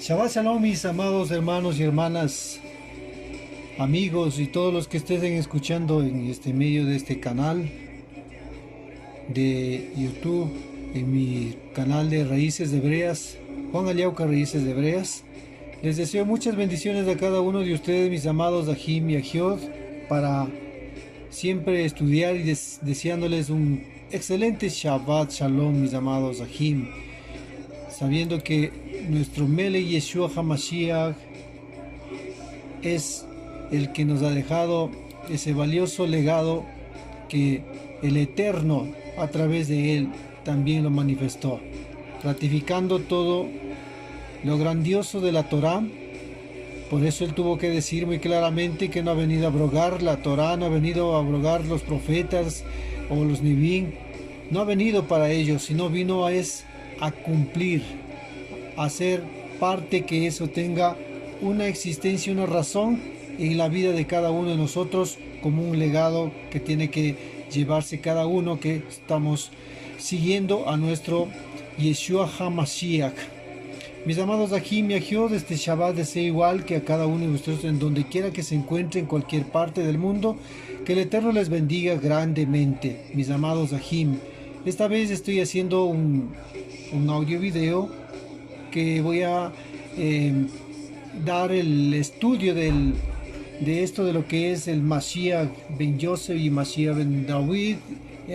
Shabbat Shalom, mis amados hermanos y hermanas, amigos y todos los que estén escuchando en este medio de este canal de YouTube, en mi canal de Raíces Hebreas, Juan Aliauca Raíces Hebreas. Les deseo muchas bendiciones a cada uno de ustedes, mis amados Ahim y Ahiod, para siempre estudiar y deseándoles un excelente Shabbat Shalom, mis amados Ahim, sabiendo que nuestro Melech Yeshua HaMashiach es el que nos ha dejado ese valioso legado que el Eterno a través de él también lo manifestó, ratificando todo lo grandioso de la Torá. Por eso él tuvo que decir muy claramente que no ha venido a abrogar la Torá, no ha venido a abrogar los profetas o los Nevi'im, no ha venido para ellos, sino vino a cumplir, hacer parte que eso tenga una existencia, una razón en la vida de cada uno de nosotros, como un legado que tiene que llevarse cada uno que estamos siguiendo a nuestro Yeshua HaMashiach. Mis amados Ahim y Ahiod, este Shabbat deseo igual que a cada uno de ustedes en donde quiera que se encuentre en cualquier parte del mundo, que el Eterno les bendiga grandemente, mis amados Ahim. Esta vez estoy haciendo un audio video que voy a dar el estudio de esto, de lo que es el Mashiach ben Yosef y Mashiach ben David,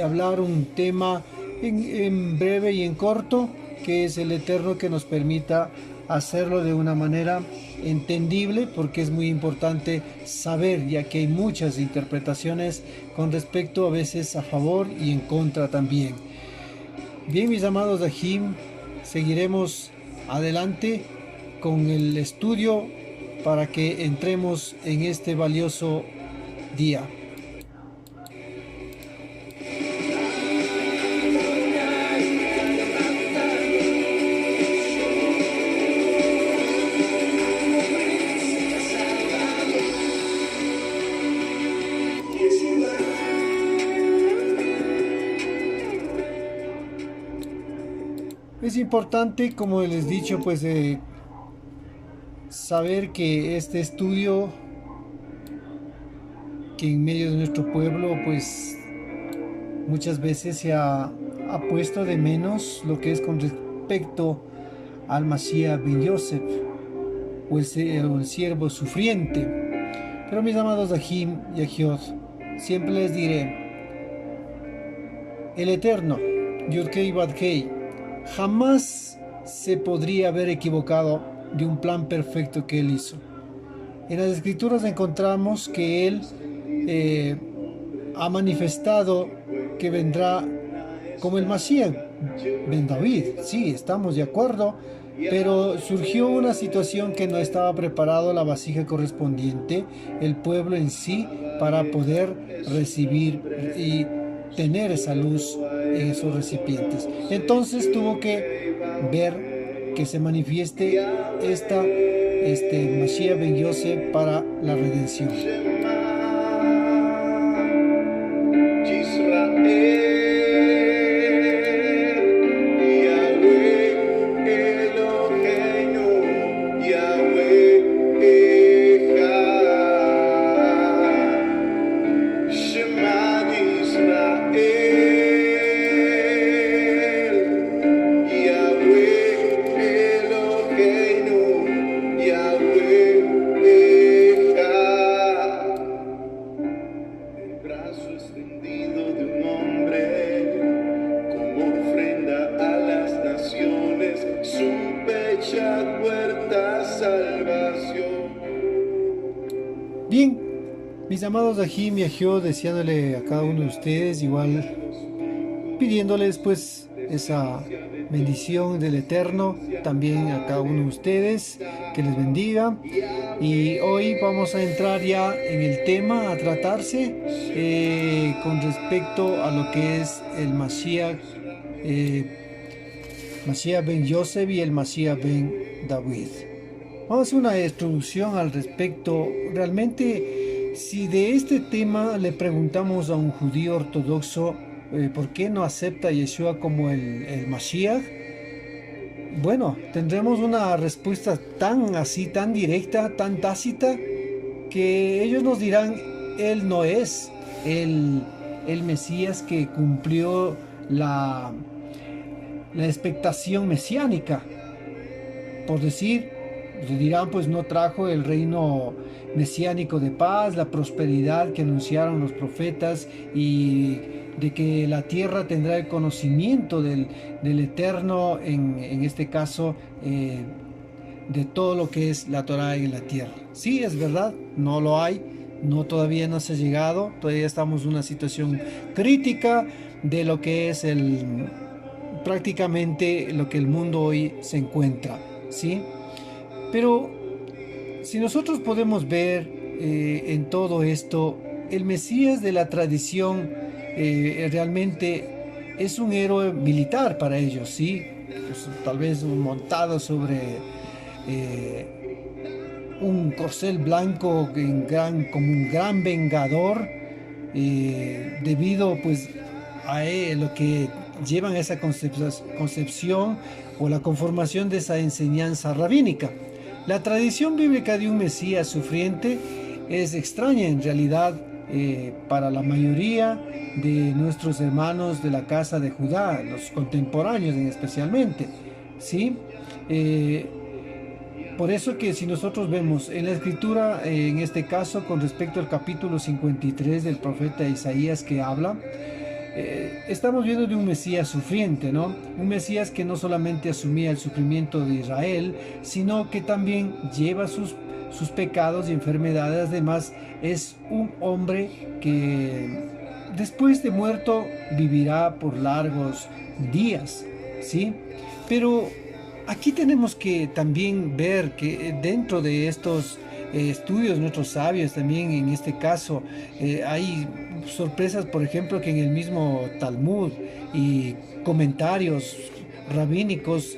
hablar un tema en breve y en corto, que es el Eterno que nos permita hacerlo de una manera entendible, porque es muy importante saber, ya que hay muchas interpretaciones con respecto a veces a favor y en contra también. Bien, mis amados Ahim, seguiremos adelante con el estudio para que entremos en este valioso día. Es importante, como les he dicho, pues saber que este estudio, que en medio de nuestro pueblo pues muchas veces se ha puesto de menos lo que es con respecto al Mashiach ben Yosef, o el siervo sufriente. Pero mis amados Ahim y Ahiod, siempre les diré, el Eterno Yud-Kei Vad-Kei jamás se podría haber equivocado de un plan perfecto que él hizo. En las escrituras encontramos que él ha manifestado que vendrá como el Mashiach ben David. Sí, estamos de acuerdo, pero surgió una situación que no estaba preparado la vasija correspondiente, el pueblo en sí, para poder recibir y tener esa luz en esos recipientes. Entonces tuvo que ver que se manifieste este Mashiach ben Yosef para la redención. Puerta salva. Bien, mis amados Ajim y Ajió, deseándole a cada uno de ustedes igual, pidiéndoles pues esa bendición del Eterno también a cada uno de ustedes, que les bendiga. Y hoy vamos a entrar ya en el tema a tratarse con respecto a lo que es el Mashiach, Mashiach ben Yosef y el Mashiach ben David. Vamos a hacer una introducción al respecto. Realmente, si de este tema le preguntamos a un judío ortodoxo por qué no acepta a Yeshua como el Mashiach, bueno, tendremos una respuesta tan así, tan directa, tan tácita, que ellos nos dirán, él no es el Mesías que cumplió la expectación mesiánica. Por decir, le dirán, pues no trajo el reino mesiánico de paz, la prosperidad que anunciaron los profetas, y de que la tierra tendrá el conocimiento del Eterno, en este caso, de todo lo que es la Torá en la tierra. Sí, es verdad, no lo hay, no, todavía no se ha llegado, todavía estamos en una situación crítica de lo que es prácticamente lo que el mundo hoy se encuentra, ¿sí? Pero si nosotros podemos ver en todo esto, el Mesías de la tradición realmente es un héroe militar para ellos, ¿sí? Pues, tal vez montado sobre un corcel blanco como un gran vengador, debido pues a lo que llevan a esa concepción o la conformación de esa enseñanza rabínica. La tradición bíblica de un Mesías sufriente es extraña en realidad para la mayoría de nuestros hermanos de la casa de Judá, los contemporáneos especialmente, ¿sí? Por eso que si nosotros vemos en la escritura, en este caso con respecto al capítulo 53 del profeta Isaías que habla, estamos viendo de un Mesías sufriente, ¿no? Un Mesías que no solamente asumía el sufrimiento de Israel, sino que también lleva sus pecados y enfermedades. Además, es un hombre que después de muerto vivirá por largos días, ¿sí? Pero aquí tenemos que también ver que dentro de estos estudios, nuestros sabios también en este caso, hay sorpresas, por ejemplo, que en el mismo Talmud y comentarios rabínicos,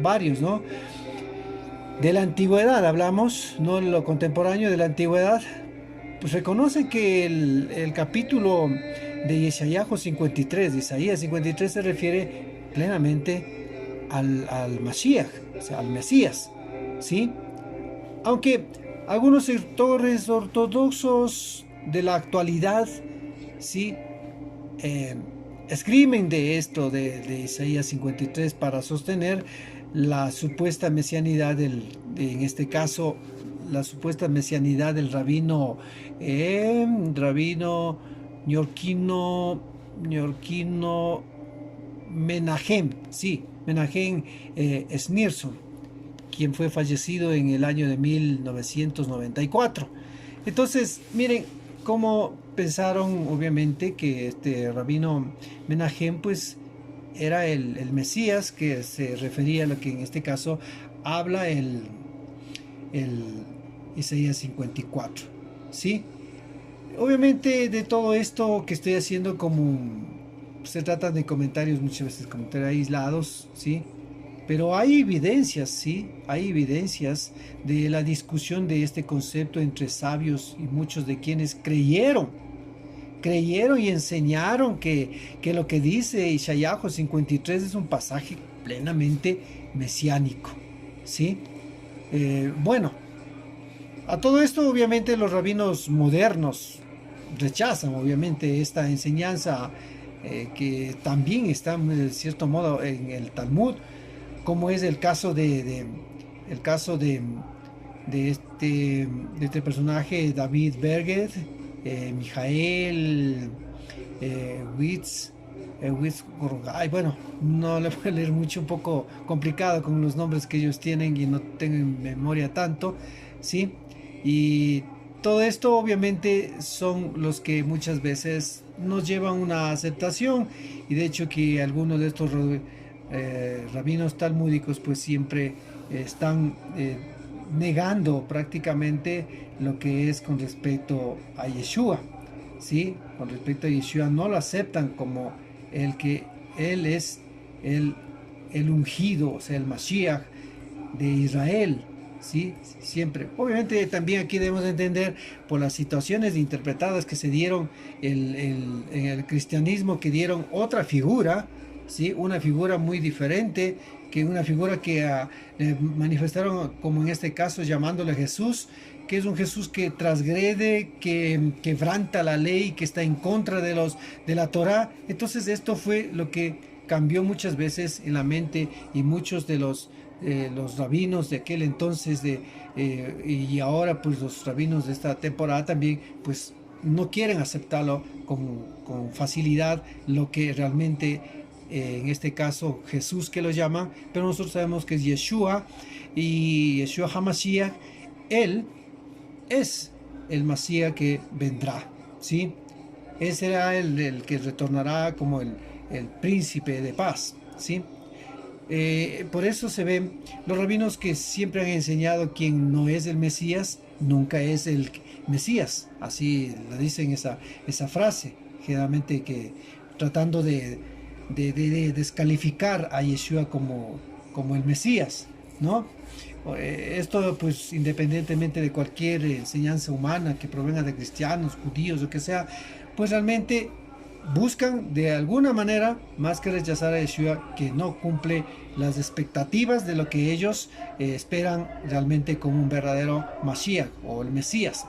varios, ¿no? De la antigüedad hablamos, no lo contemporáneo, de la antigüedad, pues reconocen que el capítulo de Yeshayahu 53, de Isaías 53, se refiere plenamente al Mashiach, o sea, al Mesías, ¿sí? Aunque algunos sectores ortodoxos de la actualidad, sí, escriben de esto de Isaías 53 para sostener la supuesta mesianidad en este caso, la supuesta mesianidad del rabino neorquino Menahem, sí, Menahem Schneerson, quien fue fallecido en el año de 1994. Entonces, miren cómo pensaron, obviamente, que este rabino Menahem pues era el Mesías, que se refería a lo que en este caso habla el Isaías 54, ¿sí? Obviamente de todo esto que estoy haciendo, como se trata de comentarios, muchas veces comentarios aislados, ¿sí? Pero hay evidencias, ¿sí? Hay evidencias de la discusión de este concepto entre sabios, y muchos de quienes creyeron y enseñaron que lo que dice Isaías 53 es un pasaje plenamente mesiánico, ¿sí? Bueno, a todo esto obviamente los rabinos modernos rechazan obviamente esta enseñanza, que también está de cierto modo en el Talmud, como es el caso de este personaje David Berger, Mijael Gorgay. Bueno, no le voy a leer mucho, un poco complicado con los nombres que ellos tienen y no tengo en memoria tanto, ¿sí? Y todo esto obviamente son los que muchas veces nos llevan a una aceptación, y de hecho que algunos de estos rabinos talmúdicos pues siempre están negando prácticamente lo que es con respecto a Yeshua, ¿sí? Con respecto a Yeshua no lo aceptan como el que él es el, el ungido, o sea, el Mashiach de Israel, ¿sí? Siempre. Obviamente también aquí debemos entender por las situaciones interpretadas que se dieron en el cristianismo, que dieron otra figura, ¿sí? Una figura muy diferente, que una figura que manifestaron como en este caso llamándole Jesús, que es un Jesús que transgrede, que quebranta la ley, que está en contra de la Torá. Entonces esto fue lo que cambió muchas veces en la mente y muchos de los rabinos de aquel entonces y ahora pues los rabinos de esta temporada también pues no quieren aceptarlo con facilidad, lo que realmente en este caso Jesús que lo llaman, pero nosotros sabemos que es Yeshua, y Yeshua HaMashiach, él es el Mashiach que vendrá, ¿sí? Él será el que retornará como el príncipe de paz, ¿sí? Por eso se ven los rabinos que siempre han enseñado quien no es el Mesías, nunca es el Mesías. Así lo dicen esa frase, generalmente que tratando de descalificar a Yeshua como el Mesías, ¿no? Esto pues independientemente de cualquier enseñanza humana que provenga de cristianos, judíos o que sea, pues realmente buscan de alguna manera más que rechazar a Yeshua, que no cumple las expectativas de lo que ellos esperan realmente como un verdadero Mashiach o el Mesías.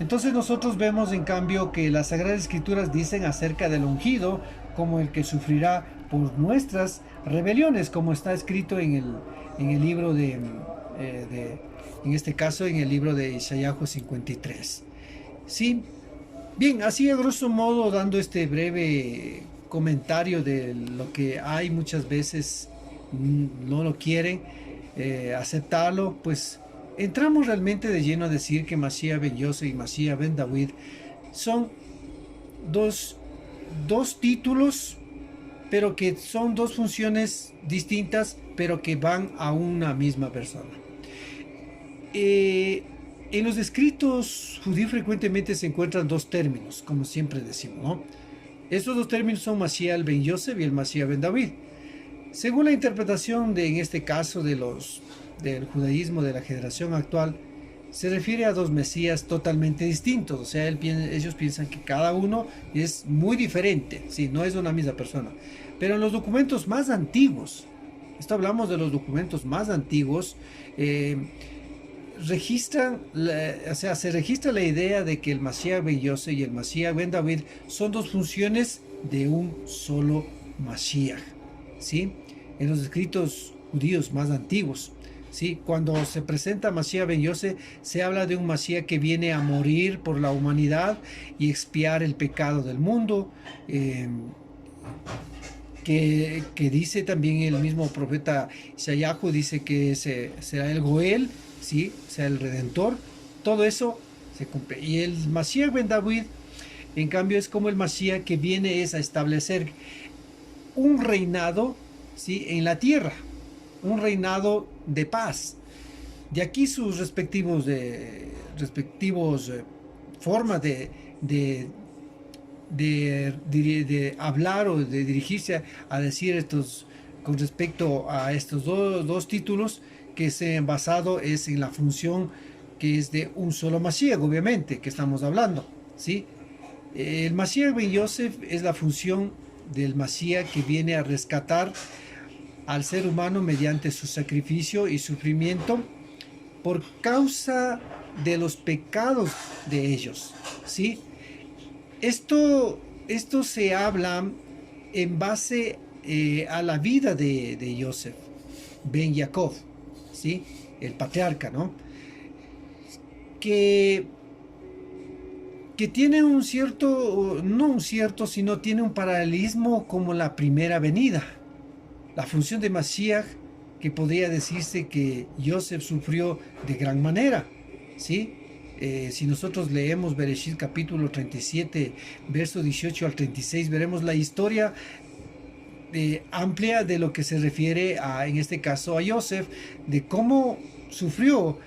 Entonces nosotros vemos en cambio que las Sagradas Escrituras dicen acerca del ungido como el que sufrirá por nuestras rebeliones, como está escrito en el libro en este caso en el libro de Isaías 53. Sí, bien, así a grosso modo, dando este breve comentario de lo que hay muchas veces no lo quieren aceptarlo, pues entramos realmente de lleno a decir que Mashiach ben Yosef y Mashiach ben David son dos títulos, pero que son dos funciones distintas, pero que van a una misma persona. En los escritos judíos frecuentemente se encuentran dos términos, como siempre decimos, ¿no? Estos dos términos son Mashiach ben Yosef y el Mashiach ben David. Según la interpretación en este caso del judaísmo de la generación actual, se refiere a dos Mesías totalmente distintos. O sea, ellos piensan que cada uno es muy diferente, sí, no es una misma persona. Pero en los documentos más antiguos, esto hablamos de los documentos más antiguos, se registra la idea de que el Mashiach ben Yosef y el Mashiach ben David son dos funciones de un solo Mashiach, ¿sí? En los escritos judíos más antiguos, ¿sí? Cuando se presenta Mashiach ben Yosef, se habla de un Mashiach que viene a morir por la humanidad y expiar el pecado del mundo, que dice también el mismo profeta Isaías, dice que será el Goel, ¿sí? Sea el Redentor. Todo eso se cumple. Y el Mashiach ben David, en cambio, es como el Mashiach que viene a establecer un reinado, ¿sí? En la tierra, un reinado de paz. De aquí sus respectivos formas de hablar o de dirigirse a decir estos con respecto a estos dos títulos, que se han basado es en la función que es de un solo Mashiach, obviamente, que estamos hablando, ¿sí? El Mashiach ben Yosef es la función del Mashiach que viene a rescatar al ser humano mediante su sacrificio y sufrimiento por causa de los pecados de ellos, ¿sí? Esto se habla en base a la vida de Yosef ben Jacob, ¿sí? El patriarca, ¿no? Que tiene un cierto, no un cierto, sino tiene un paralelismo como la primera venida. La función de Mashiach, que podría decirse que Yosef sufrió de gran manera, ¿sí? Si nosotros leemos Bereshit capítulo 37, verso 18 al 36, veremos la historia amplia de lo que se refiere a, en este caso, a Joseph, de cómo sufrió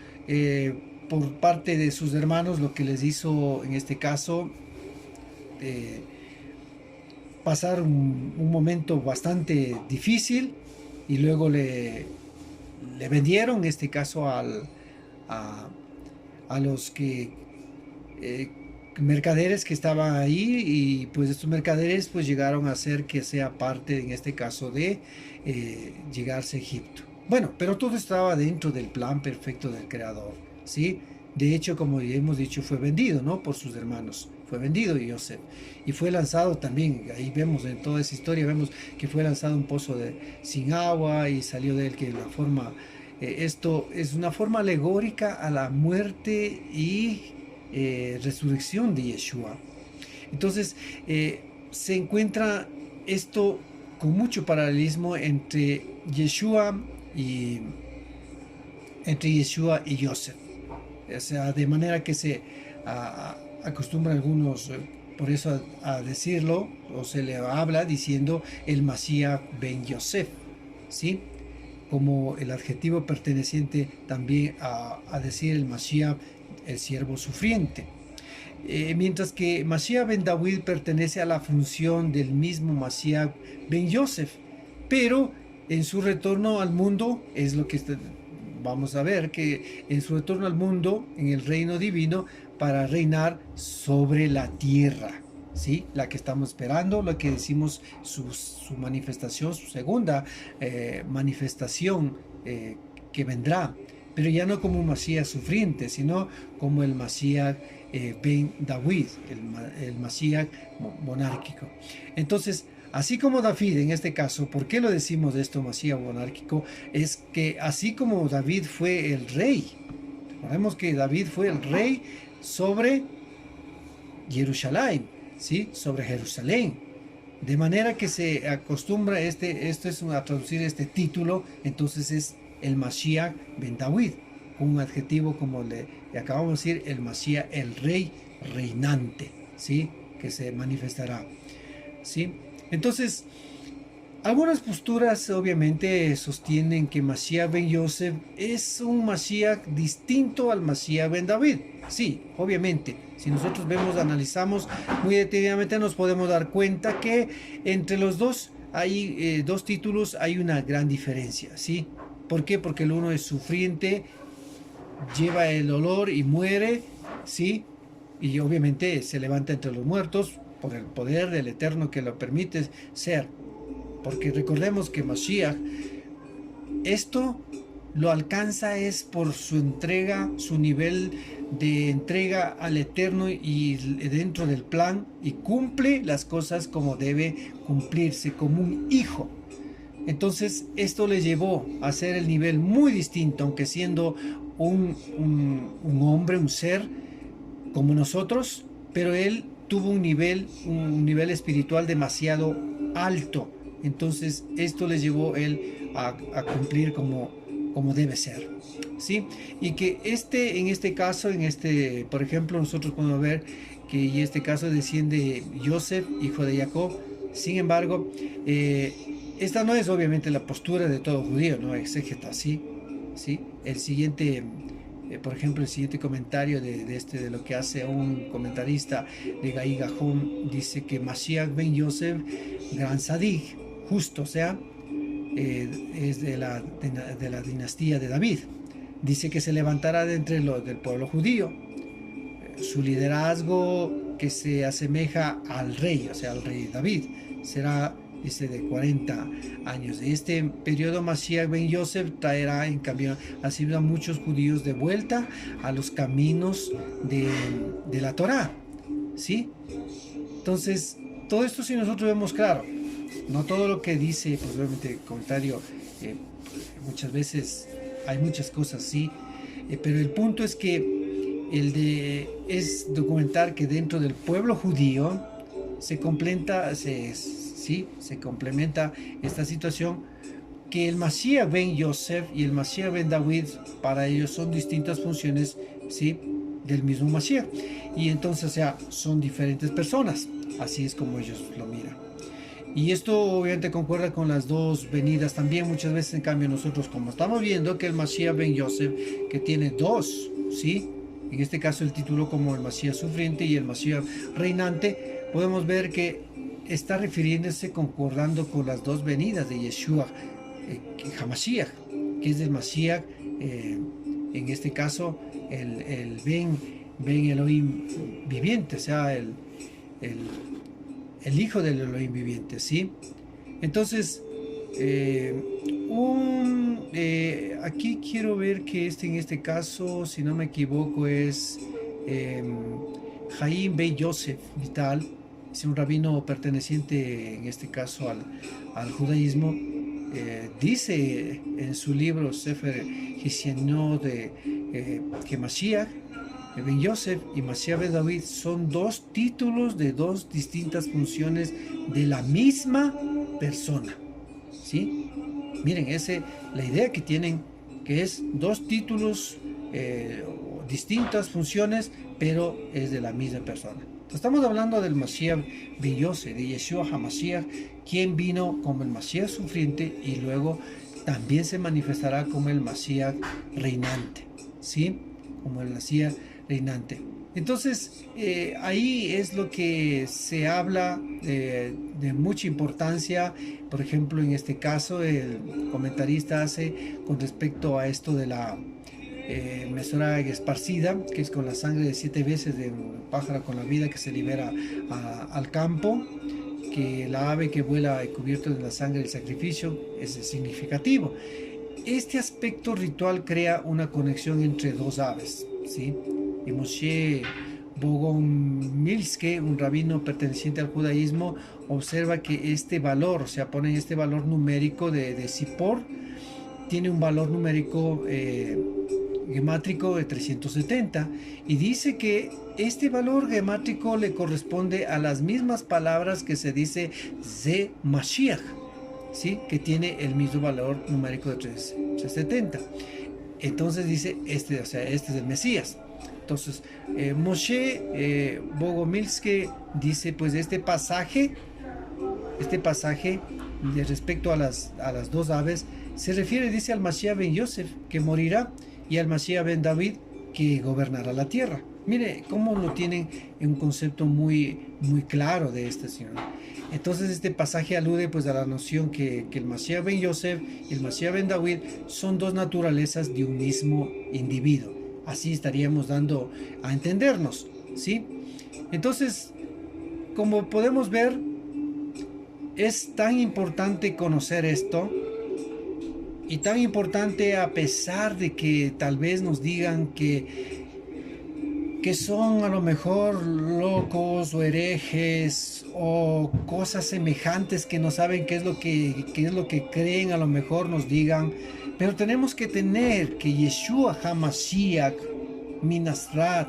por parte de sus hermanos, lo que les hizo, en este caso, eh, pasar un momento bastante difícil, y luego le vendieron, en este caso, a, a los que eh, mercaderes que estaban ahí, y pues estos mercaderes pues llegaron a hacer que sea parte, en este caso, de llegarse a Egipto. Bueno, pero todo estaba dentro del plan perfecto del Creador, ¿sí? De hecho, como ya hemos dicho, fue vendido, ¿no? Por sus hermanos. Fue vendido Joseph. Y fue lanzado también, ahí vemos en toda esa historia, vemos que fue lanzado a un pozo sin agua, y salió de él que la forma, esto es una forma alegórica a la muerte y resurrección de Yeshua. Entonces, se encuentra esto con mucho paralelismo y entre Yeshua y Joseph. O sea, de manera que se acostumbran algunos, por eso a decirlo, o se le habla diciendo el Mashiach ben Yosef, ¿sí? Como el adjetivo perteneciente también a decir el Mashiach, el siervo sufriente. Mientras que Mashiach ben David pertenece a la función del mismo Mashiach ben Yosef, pero en su retorno al mundo, es lo que vamos a ver, que en su retorno al mundo, en el reino divino, para reinar sobre la tierra, ¿sí? La que estamos esperando, lo que decimos, su manifestación, su segunda manifestación que vendrá, pero ya no como un Mashiach sufriente, sino como el Mashiach ben David, el Mashiach monárquico. Entonces, así como David, en este caso, ¿por qué lo decimos de esto, Mashiach monárquico? Es que así como David fue el rey, recordemos que David fue el rey sobre Jerusalén, ¿sí? Sobre Jerusalén. De manera que se acostumbra, esto es a traducir este título, entonces es el Mashiach ben David, con un adjetivo como le acabamos de decir, el Mashiach, el rey reinante, ¿sí? Que se manifestará, ¿sí? Entonces, algunas posturas obviamente sostienen que Mashiach ben Yosef es un Mashiach distinto al Mashiach ben David. Sí, obviamente, si nosotros vemos, analizamos muy detenidamente, nos podemos dar cuenta que entre los dos hay dos títulos, hay una gran diferencia, ¿sí? ¿Por qué? Porque el uno es sufriente, lleva el dolor y muere, ¿sí? Y obviamente se levanta entre los muertos por el poder del Eterno que lo permite ser. Porque recordemos que Mashiach, esto lo alcanza es por su entrega, su nivel de entrega al Eterno y dentro del plan, y cumple las cosas como debe cumplirse, como un hijo. Entonces esto le llevó a ser el nivel muy distinto, aunque siendo un hombre, un ser como nosotros, pero él tuvo un nivel espiritual demasiado alto. Entonces esto le llevó él a cumplir como debe ser, ¿sí? Y que en este caso, por ejemplo, nosotros podemos ver que en este caso desciende Joseph, hijo de Jacob. Sin embargo, esta no es obviamente la postura de todo judío, ¿no? Exégeta, ¿sí? ¿Sí? El siguiente, por ejemplo, el siguiente comentario de lo que hace un comentarista de Gai Gajón, dice que Mashiach ben Yosef, gran Sadig, justo, o sea, es de la dinastía de David. Dice que se levantará de entre del pueblo judío. Su liderazgo que se asemeja al rey, o sea, al rey David, será, dice, de 40 años. Este periodo Mashiach ben Yosef traerá, en cambio, así a muchos judíos de vuelta a los caminos de la Torá, ¿sí? Entonces, todo esto, si nosotros vemos claro, no todo lo que dice, pues obviamente el comentario, muchas veces hay muchas cosas, sí, pero el punto es que es documentar que dentro del pueblo judío se complementa esta situación, que el Mashiach ben Yosef y el Mashiach ben David, para ellos son distintas funciones, ¿sí? del mismo Mashiach. Y entonces, o sea, son diferentes personas. Así es como ellos lo miran. Y esto obviamente concuerda con las dos venidas también. Muchas veces, en cambio, nosotros, como estamos viendo que el Mashiach ben Yosef, que tiene dos, ¿sí? En este caso el título como el Mashiach sufriente y el Mashiach reinante, podemos ver que está refiriéndose, concordando con las dos venidas de Yeshua Hamashiach, que es el Mashiach, en este caso el Ben Elohim viviente, o sea, el hijo del Elohim viviente, ¿sí? Entonces, aquí quiero ver que en este caso, si no me equivoco, es Haim Bey Yosef Vital, es un rabino perteneciente en este caso al judaísmo. Dice en su libro Sefer Hisyanot que Mashiach Ben Yosef y Mashiach ben David son dos títulos de dos distintas funciones de la misma persona, ¿sí? Miren, la idea que tienen, que es dos títulos, distintas funciones, pero es de la misma persona. Estamos hablando del Mashiach ben Yosef, de Yeshua HaMashiach, quien vino como el Mashiach sufriente y luego también se manifestará como el Mashiach reinante, ¿sí? Como el Mashiach reinante. Entonces, ahí es lo que se habla de mucha importancia. Por ejemplo, en este caso, el comentarista hace con respecto a esto de la mesora esparcida, que es con la sangre de 7 veces de un pájaro con la vida que se libera al campo, que la ave que vuela cubierto de la sangre del sacrificio es significativo. Este aspecto ritual crea una conexión entre dos aves, ¿sí? Y Moshe Bogomilske, un rabino perteneciente al judaísmo, observa que este valor, o sea, pone este valor numérico de Zippor, tiene un valor numérico gemátrico de 370, y dice que este valor gemátrico le corresponde a las mismas palabras que se dice Ze Mashiach, ¿sí? Que tiene el mismo valor numérico de 370. Entonces dice, o sea, este es el Mesías. Entonces, Moshe Bogomilske dice, pues este pasaje de respecto a las dos aves, se refiere, dice, al Mashiach ben Yosef, que morirá, y al Mashiach ben David, que gobernará la tierra. Mire cómo lo tienen en un concepto muy, muy claro de este Señor. Entonces este pasaje alude pues a la noción que el Mashiach ben Yosef y el Mashiach ben David son dos naturalezas de un mismo individuo. Así estaríamos dando a entendernos, ¿sí? Entonces, como podemos ver, es tan importante conocer esto, y tan importante, a pesar de que tal vez nos digan que son a lo mejor locos o herejes o cosas semejantes, que no saben qué es lo que creen, a lo mejor nos digan, pero tenemos que tener que Yeshua HaMashiach Minasrat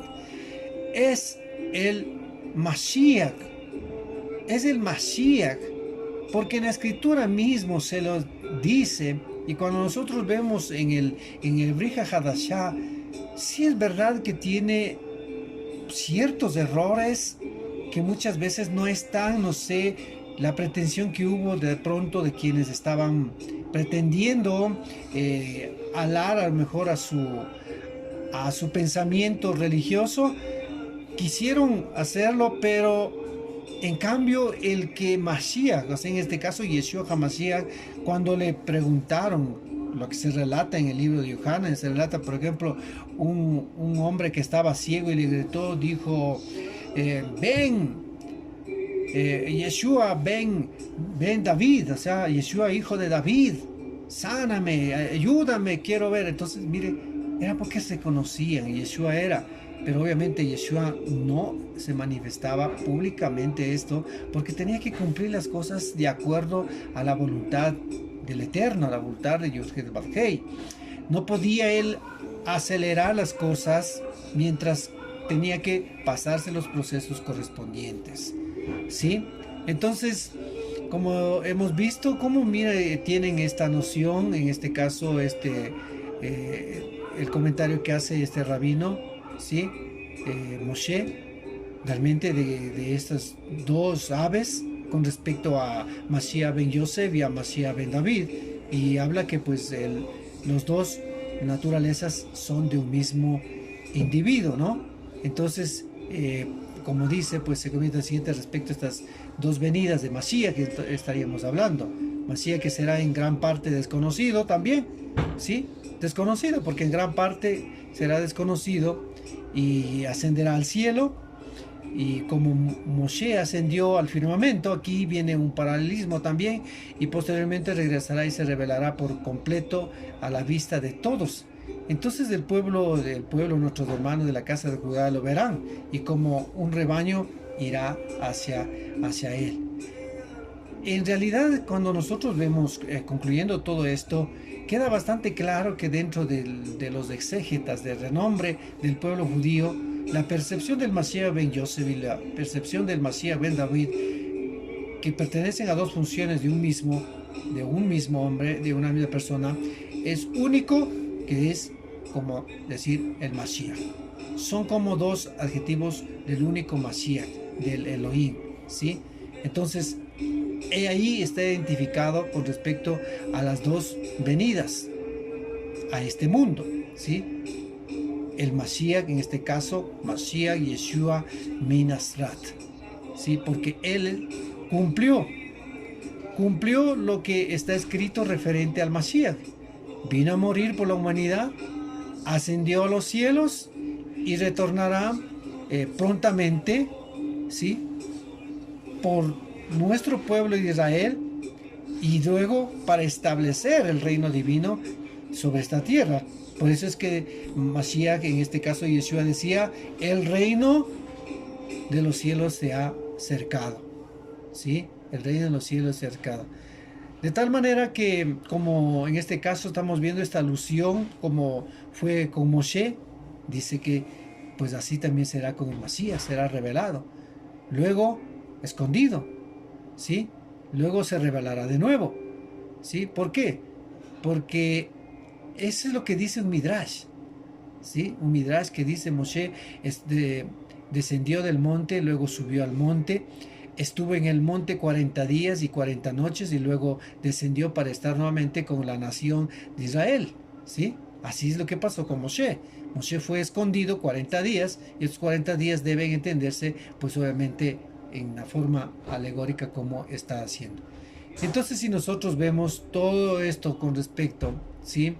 es el Mashiach, porque en la escritura mismo se lo dice. Y cuando nosotros vemos en el Brit Hadashah, sí es verdad que tiene ciertos errores que muchas veces no están, no sé, la pretensión que hubo de pronto de quienes estaban pretendiendo alar a lo mejor a su pensamiento religioso, quisieron hacerlo, pero en cambio el que Mashiach, o sea, en este caso Yeshua HaMashiach, cuando le preguntaron, lo que se relata en el libro de Yohanan, se relata, por ejemplo, un hombre que estaba ciego y le gritó, dijo, ven, Yeshua, ven David, o sea, Yeshua hijo de David, sáname, ayúdame, quiero ver. Entonces, mire, era porque se conocían, Yeshua era. Pero obviamente Yeshua no se manifestaba públicamente esto, porque tenía que cumplir las cosas de acuerdo a la voluntad del Eterno, a la voluntad de Yoshed Barhei. No podía él acelerar las cosas mientras tenía que pasarse los procesos correspondientes, ¿sí? Entonces, como hemos visto, cómo tienen esta noción, en este caso el comentario que hace este rabino, ¿sí? Moshe, realmente de estas dos aves con respecto a Mashiach ben Yosef y a Mashiach ben David, y habla que pues los dos naturalezas son de un mismo individuo, ¿no? Entonces, como dice, pues se comenta el siguiente respecto a estas dos venidas de Mashiach que estaríamos hablando. Mashiach que será en gran parte desconocido también, ¿sí? Desconocido, porque en gran parte será desconocido y ascenderá al cielo. Y como Moshe ascendió al firmamento, aquí viene un paralelismo también, y posteriormente regresará y se revelará por completo a la vista de todos. Entonces el pueblo, nuestros hermanos de la casa de Judá lo verán, y como un rebaño irá hacia él. En realidad, cuando nosotros vemos, concluyendo todo esto, queda bastante claro que dentro de los exégetas de renombre del pueblo judío, la percepción del Mashiach ben Yosef y la percepción del Mashiach ben David, que pertenecen a dos funciones de un mismo hombre, de una misma persona, es único, que es como decir el Mashiach. Son como dos adjetivos del único Mashiach, del Elohim, ¿sí? Entonces, ahí está identificado con respecto a las dos venidas a este mundo, ¿sí? El Mashiach, en este caso, Mashiach Yeshua Minasrat, ¿sí? Porque él cumplió lo que está escrito referente al Mashiach. Vino a morir por la humanidad, ascendió a los cielos y retornará prontamente, ¿sí? Por nuestro pueblo de Israel, y luego para establecer el reino divino sobre esta tierra. Por eso es que Mashiach, en este caso Yeshua, decía: el reino de los cielos se ha cercado, ¿sí? El reino de los cielos se ha cercado. De tal manera que, como en este caso estamos viendo esta alusión, como fue con Moshe, dice que pues así también será con el Mashiach, será revelado, luego escondido, ¿sí? Luego se revelará de nuevo, ¿sí? ¿Por qué? Porque eso es lo que dice un Midrash, ¿sí? Un Midrash que dice: Moshe descendió del monte, luego subió al monte, estuvo en el monte 40 días y 40 noches y luego descendió para estar nuevamente con la nación de Israel, ¿sí? Así es lo que pasó con Moshe. Moshe fue escondido 40 días y estos 40 días deben entenderse, pues obviamente, en la forma alegórica como está haciendo. Entonces, si nosotros vemos todo esto con respecto, ¿sí?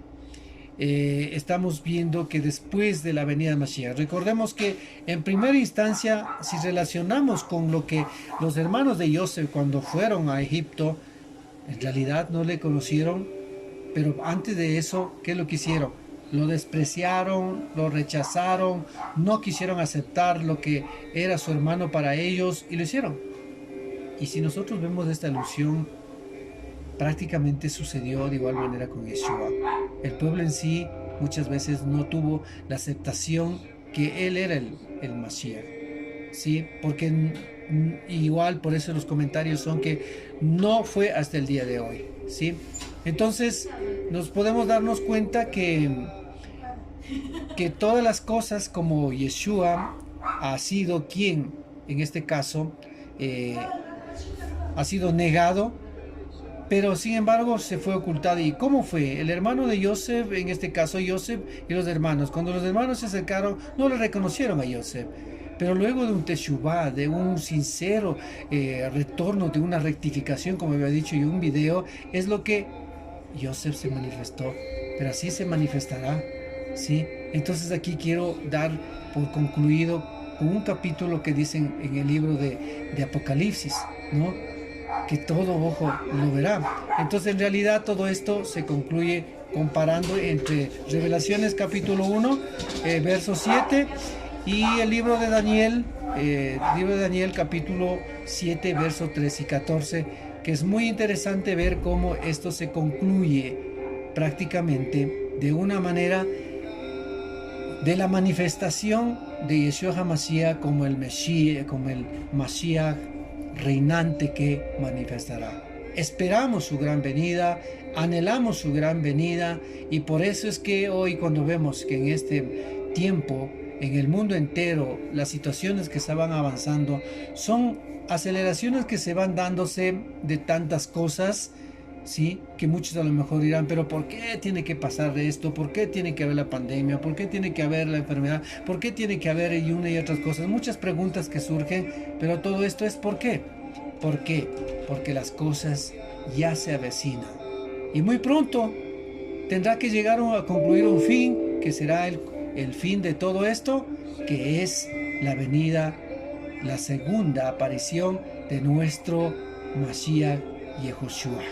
Estamos viendo que después de la venida de Mashiach, recordemos que en primera instancia, si relacionamos con lo que los hermanos de Yosef cuando fueron a Egipto, en realidad no le conocieron, pero antes de eso, ¿qué es lo que hicieron? Lo despreciaron, lo rechazaron, no quisieron aceptar lo que era su hermano para ellos y lo hicieron. Y si nosotros vemos esta alusión, prácticamente sucedió de igual manera con Yeshua. El pueblo en sí muchas veces no tuvo la aceptación que él era el Mashiach, ¿sí? Porque igual por eso los comentarios son que no fue hasta el día de hoy, ¿sí? Entonces nos podemos darnos cuenta que todas las cosas, como Yeshua ha sido quien, en este caso, ha sido negado, pero sin embargo se fue ocultado. ¿Y cómo fue? El hermano de Yosef, en este caso Yosef y los hermanos, cuando los hermanos se acercaron, no le reconocieron a Yosef. Pero luego de un teshuvá, de un sincero retorno, de una rectificación, como había dicho yo en un video, es lo que Yosef se manifestó. Pero así se manifestará, ¿sí? Entonces aquí quiero dar por concluido con un capítulo que dicen en el libro de Apocalipsis, ¿no? Que todo ojo lo verá. Entonces en realidad todo esto se concluye comparando entre Revelaciones capítulo 1, verso 7, y el libro de Daniel, capítulo 7, verso 13 y 14, que es muy interesante ver cómo esto se concluye prácticamente de una manera de la manifestación de Yeshua HaMashiach como el Mashiach reinante que manifestará. Esperamos su gran venida, anhelamos su gran venida, y por eso es que hoy, cuando vemos que en este tiempo en el mundo entero, las situaciones que se van avanzando, son aceleraciones que se van dándose de tantas cosas, ¿sí? Que muchos a lo mejor dirán, pero ¿por qué tiene que pasar esto? ¿Por qué tiene que haber la pandemia? ¿Por qué tiene que haber la enfermedad? ¿Por qué tiene que haber y una y otras cosas? Muchas preguntas que surgen, pero todo esto es ¿por qué? ¿Por qué? Porque las cosas ya se avecinan. Y muy pronto tendrá que llegar a concluir un fin, que será el fin de todo esto, que es la venida, la segunda aparición de nuestro Mashiach Yehoshua.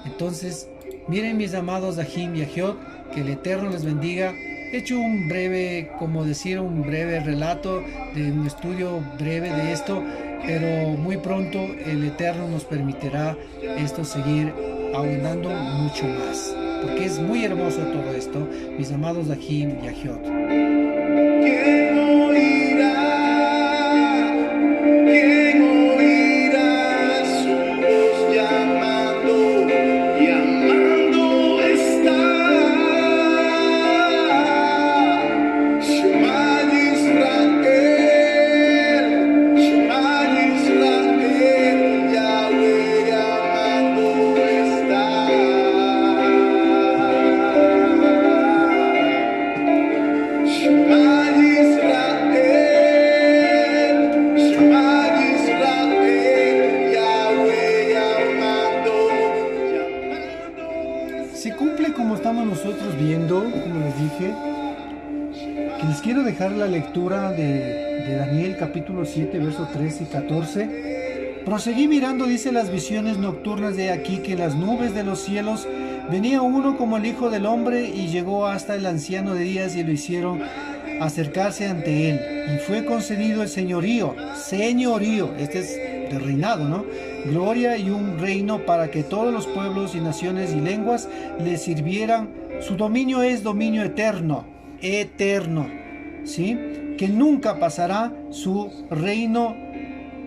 Entonces, miren mis amados Ahim y Ahiot, que el Eterno les bendiga. He hecho un breve, como decir, un breve relato de un estudio breve de esto, pero muy pronto el Eterno nos permitirá esto seguir ahondando mucho más, porque es muy hermoso todo esto, mis amados Ahim y Ahiot. ¿Quién oirá? ¿Quién oirá su voz llamando? Llamando está. Shema Israel, Shema Israel, Yahweh llamando está. Shema Israel, Shema Israel, Yahweh llamando Se cumple como estamos nosotros viendo, como les dije, que les quiero dejar la lectura de Daniel capítulo 7, versos 13 y 14. Proseguí mirando, dice, las visiones nocturnas de aquí, que en las nubes de los cielos venía uno como el Hijo del Hombre y llegó hasta el anciano de días y lo hicieron acercarse ante él. Y fue concedido el señorío, este es de reinado, ¿no? Gloria y un reino para que todos los pueblos y naciones y lenguas le sirvieran. Su dominio es dominio eterno, ¿sí? Que nunca pasará, su reino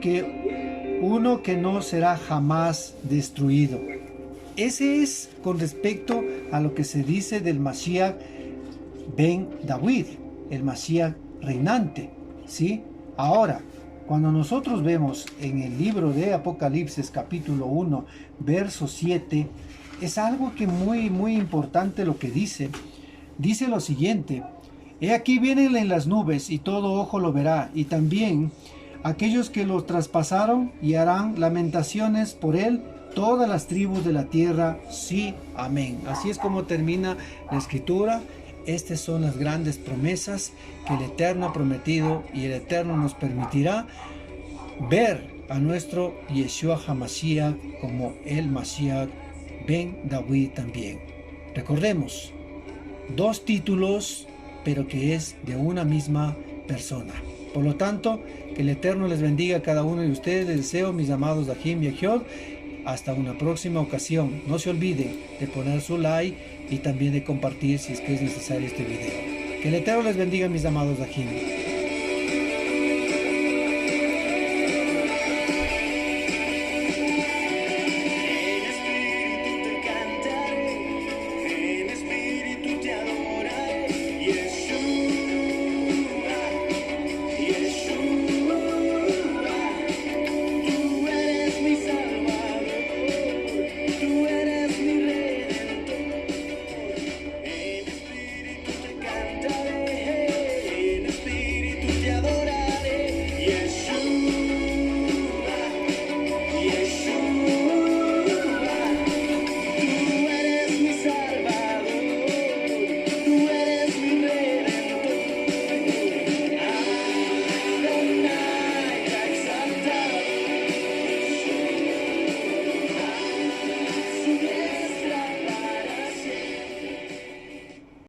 que no será jamás destruido. Ese es con respecto a lo que se dice del Mashiach ben David, el Mashiach reinante, ¿sí? Ahora, cuando nosotros vemos en el libro de Apocalipsis capítulo 1, verso 7, es algo que muy importante lo que dice. Dice lo siguiente: he aquí vienen en las nubes y todo ojo lo verá, y también aquellos que lo traspasaron, y harán lamentaciones por él todas las tribus de la tierra. Sí, amén. Así es como termina la escritura. Estas son las grandes promesas que el Eterno ha prometido, y el Eterno nos permitirá ver a nuestro Yeshua HaMashiach como el Mashiach ben David también. Recordemos, dos títulos, pero que es de una misma persona. Por lo tanto, que el Eterno les bendiga a cada uno de ustedes. Les deseo, mis amados Ahim y Ahiot, hasta una próxima ocasión. No se olviden de poner su like y también de compartir si es que es necesario este video. Que el Eterno les bendiga, mis amados Ahim.